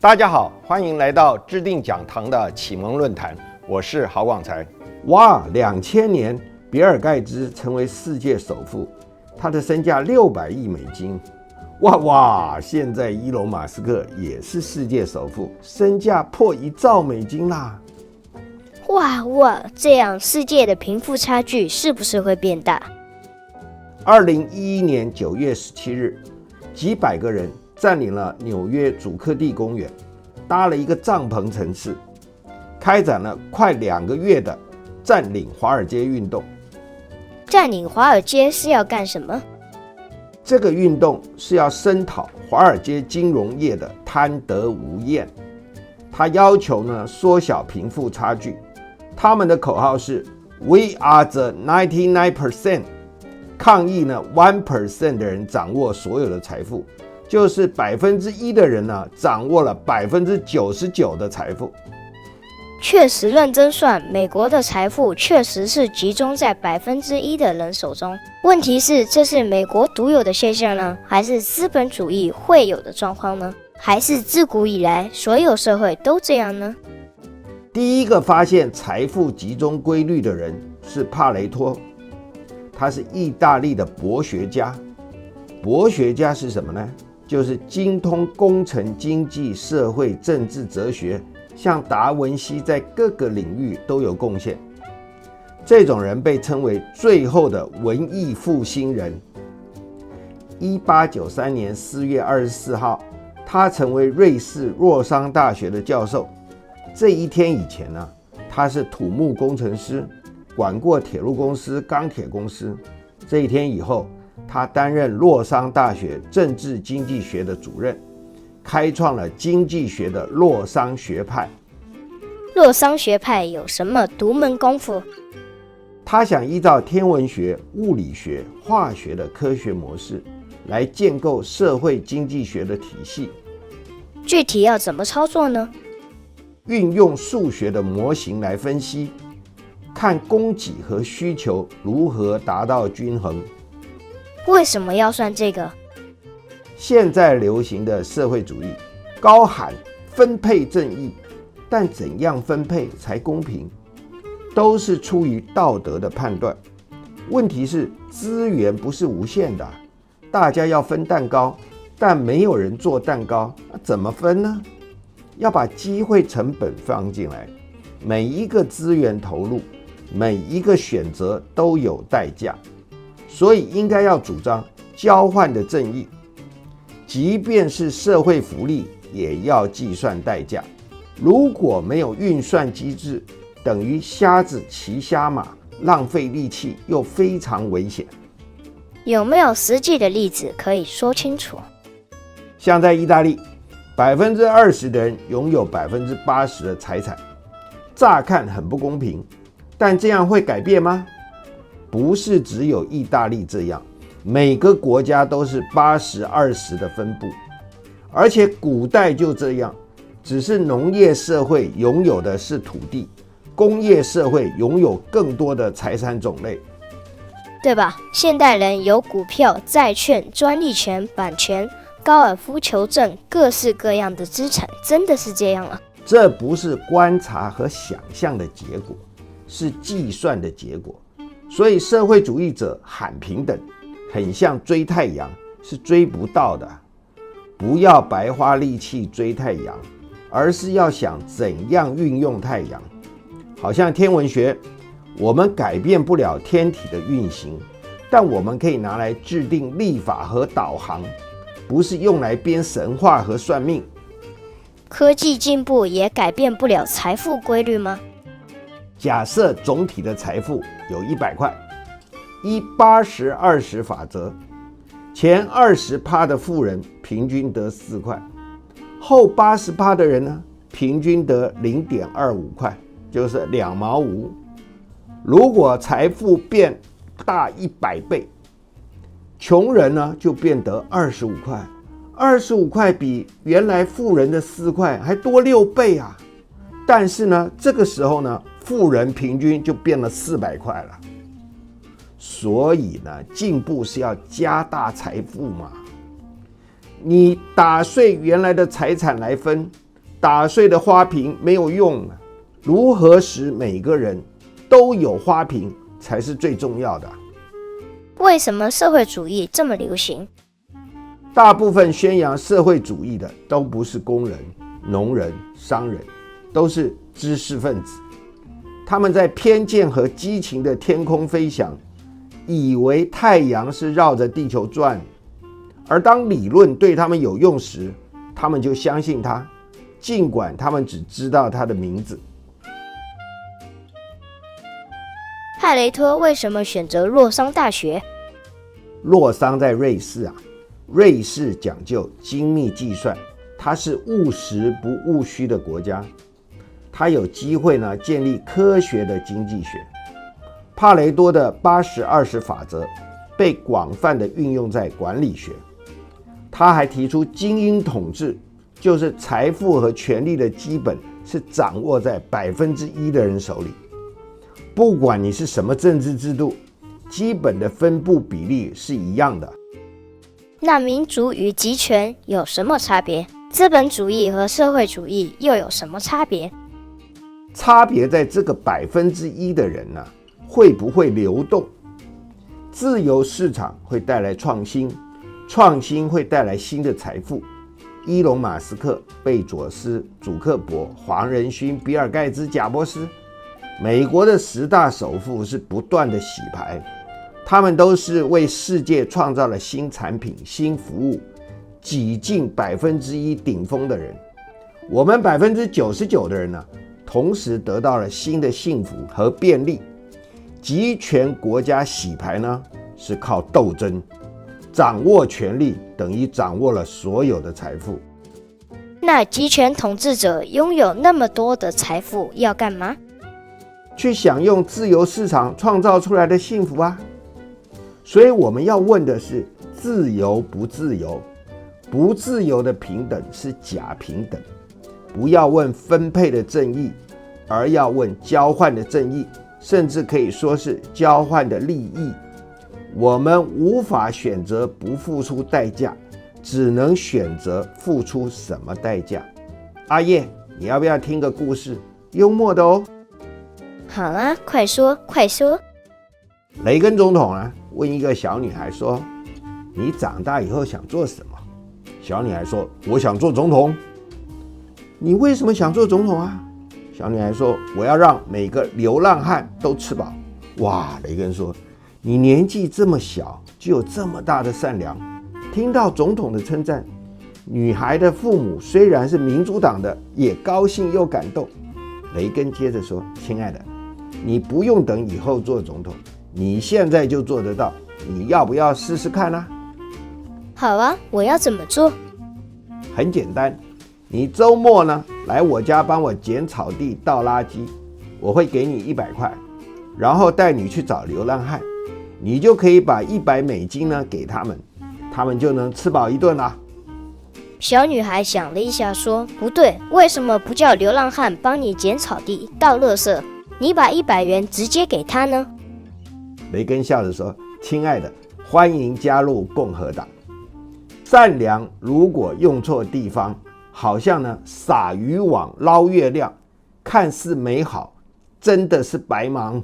大家好，歡迎來到制定講堂的啟蒙論壇，我是郝廣才。哇，2000年，比爾蓋茨成為世界首富，他的身價600億美金。哇，現在伊隆馬斯克也是世界首富，身價破1兆美金啦。哇，這樣世界的貧富差距是不是會變大？2011年9月17日，幾百個人佔領了紐約祖克蒂公園，搭了一個帳篷城市，開展了快2個月的佔領華爾街運動。佔領華爾街是要幹什麼？這個運動是要聲討華爾街金融業的貪得無厭。他要求縮小貧富差距，他們的口號是 We are the 99%， 抗議1% 的人掌握所有的財富，就是1%的人掌握了99%的財富。確實認真算，美國的財富確實是集中在1%的人手中。問題是，這是美國獨有的現象呢，還是資本主義會有的狀況呢？還是自古以來所有社會都這樣呢？第一個發現財富集中規律的人是帕雷托，他是意大利的博學家。博學家是什麼呢？就是精通工程、經濟、社會、政治、哲學，像達文西在各個領域都有貢獻。這種人被稱為最後的文藝復興人。1893年4月24號，他成為瑞士洛桑大學的教授。這一天以前他是土木工程師，管過鐵路公司、鋼鐵公司。這一天以後，他擔任洛桑大學政治經濟學的主任，開創了經濟學的洛桑學派。洛桑學派有什麼獨門功夫？他想依照天文學、物理學、化學的科學模式來建構社會經濟學的體系。具體要怎麼操作呢？運用數學的模型來分析，看供給和需求如何達到均衡。為什麼要算這個？現在流行的社會主義高喊分配正義，但怎樣分配才公平，都是出於道德的判斷。問題是資源不是無限的，大家要分蛋糕，但沒有人做蛋糕，怎麼分呢？要把機會成本放進來，每一個資源投入，每一個選擇都有代價，所以應該要主張交換的正義，即便是社會福利也要計算代價。如果沒有運算機制，等於瞎子騎瞎馬，浪費力氣又非常危險。有沒有實際的例子可以說清楚？像在意大利，20%的人擁有80%的財產，乍看很不公平，但這樣會改變嗎？不是只有意大利這樣，每個國家都是80-20的分布，而且古代就這樣，只是農業社會擁有的是土地，工業社會擁有更多的財產種類，對吧？現代人有股票、債券、專利權、版權、高爾夫球證，各式各樣的資產，真的是這樣啊？這不是觀察和想象的結果，是計算的結果。所以社會主義者喊平等，很像追太陽，是追不到的。不要白花力氣追太陽，而是要想怎樣運用太陽。好像天文學，我們改變不了天體的運行，但我們可以拿來制定曆法和導航，不是用來編神話和算命。科技進步也改變不了財富規律嗎？假設總體的財富有100塊，依80-20法則，前20%的富人平均得4塊，後80%的人呢，平均得0.25塊，就是2毛5。如果財富變大100倍，窮人呢就變得25塊，25塊比原來富人的4塊還多6倍啊！但是呢，這個時候呢，富人平均就變了400塊了。所以呢，進步是要加大財富嘛。你打碎原來的財產來分，打碎的花瓶沒有用啊，如何使每個人都有花瓶才是最重要的。為什麼社會主義這麼流行？大部分宣揚社會主義的都不是工人、農人、商人，都是知識分子。他們在偏見和激情的天空飛翔，以為太陽是繞着地球轉，而當理論對他們有用時，他們就相信它，儘管他們只知道它的名字。帕雷托為什麼選擇洛桑大學？洛桑在瑞士啊，瑞士講究精密計算，它是務實不務虛的國家，它有機會呢建立科學的經濟學。帕雷多的80-20法則被廣泛的運用在管理學。他還提出精英統治，就是財富和權力的基本是掌握在1%的人手裡。不管你是什麼政治制度，基本的分布比例是一樣的。那民主與集權有什麼差別？資本主義和社會主義又有什麼差別？差別在這個1%的人呢，會不會流動？自由市場會帶來創新，創新會帶來新的財富。伊隆馬斯克、貝佐斯、祖克伯、黃仁勳、比爾蓋茨、賈伯斯，美國的10大首富是不斷的洗牌，他們都是為世界創造了新產品、新服務，擠進1%頂峰的人。我們99%的人呢，同時得到了新的幸福和便利。集權國家洗牌呢，是靠鬥爭，掌握權力等於掌握了所有的財富。那集權統治者擁有那麼多的財富要幹嘛？去享用自由市場創造出來的幸福啊！所以我們要問的是自由不自由？不自由的平等是假平等。不要問分配的正義，而要問交換的正義，甚至可以說是交換的利益。我們無法選擇不付出代價，只能選擇付出什麼代價。阿葉，你要不要聽個故事？幽默的哦。好啊，快說快說。雷根總統啊，問一個小女孩說：“你長大以後想做什麼？”小女孩說：“我想做總統。”你為什麼想做總統啊？小女孩說：“我要讓每個流浪漢都吃飽。”哇，雷根說：“你年紀這麼小，就有這麼大的善良。”聽到總統的稱讚，女孩的父母雖然是民主黨的，也高興又感動。雷根接着說：“親愛的，你不用等以後做總統，你現在就做得到。你要不要試試看啊？”好啊，我要怎麼做？很簡單，你周末呢來我家幫我剪草地、倒垃圾，我會給你100塊，然後帶你去找流浪漢，你就可以把$100呢給他們，他們就能吃飽一頓啦。小女孩想了一下說：“不對，為什麼不叫流浪漢幫你剪草地、倒垃圾？你把100元直接給他呢？”雷根笑着說：“親愛的，歡迎加入共和黨。善良如果用錯地方，好像呢撒漁網撈月亮，看似美好，真的是白忙。”